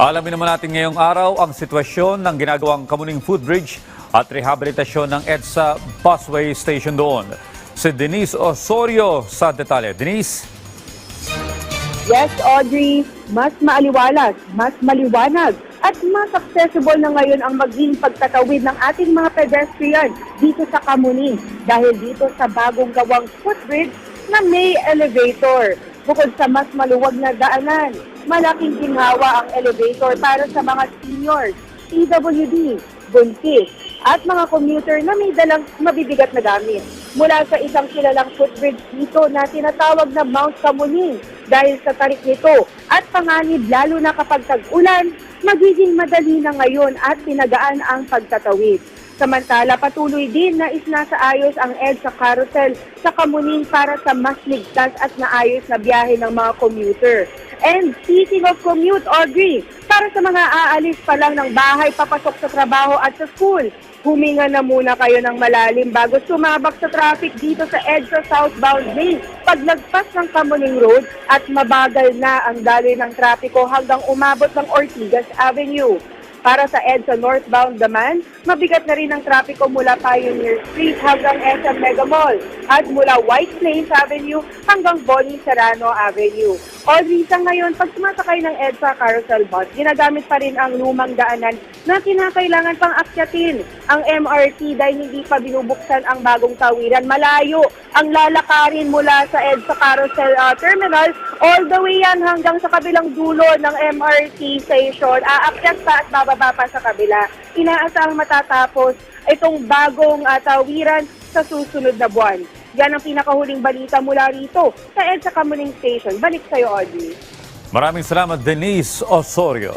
Alamin naman natin ngayong araw ang sitwasyon ng ginagawang Kamuning Footbridge at rehabilitasyon ng EDSA Busway Station doon. Si Denise Osorio sa detalye. Denise? Yes, Audrey, mas maaliwalas, mas maliwanag at mas accessible na ngayon ang maging pagtatawid ng ating mga pedestrian dito sa Kamuning dahil dito sa bagong gawang footbridge na may elevator. Bukod sa mas maluwag na daanan, malaking ginhawa ang elevator para sa mga seniors, PWD, buntis, at mga commuter na may dalang mabibigat na gamit. Mula sa isang kilalang footbridge dito na tinatawag na Mount Kamuning dahil sa tarik nito at panganib lalo na kapag tag-ulan, magiging madali na ngayon at pinagaan ang pagtatawid. Samantala, patuloy din na isinasaayos ang EDSA carousel sa Kamuning para sa mas ligtas at naayos na biyahe ng mga commuter. And speaking of commute, Audrey, para sa mga aalis pa lang ng bahay, papasok sa trabaho at sa school, huminga na muna kayo ng malalim bago sumabak sa traffic dito sa EDSA southbound lane paglagpas ng Kamuning Road at mabagal na ang daloy ng trapiko hanggang umabot ng Ortigas Avenue. Para sa EDSA northbound naman, mabigat na rin ang trapiko mula Pioneer Street hanggang SM Mega Mall at mula White Plains Avenue hanggang Bonnie Serrano Avenue. Audrey, sa ngayon, pag sumasakay ng EDSA carousel bus, ginagamit pa rin ang lumang daanan na kinakailangan pang akyatin. Ang MRT dahil hindi pa binubuksan ang bagong tawiran, malayo ang lalakarin mula sa EDSA carousel terminal all the way yan hanggang sa kabilang dulo ng MRT station. Aakyat pa at bababa pa sa kabila. Inaasahang matatapos itong bagong tawiran sa susunod na buwan. Yan ang pinakahuling balita mula rito sa EDSA Kamuning Station. Balik sa'yo, Audrey. Maraming salamat, Denise Osorio.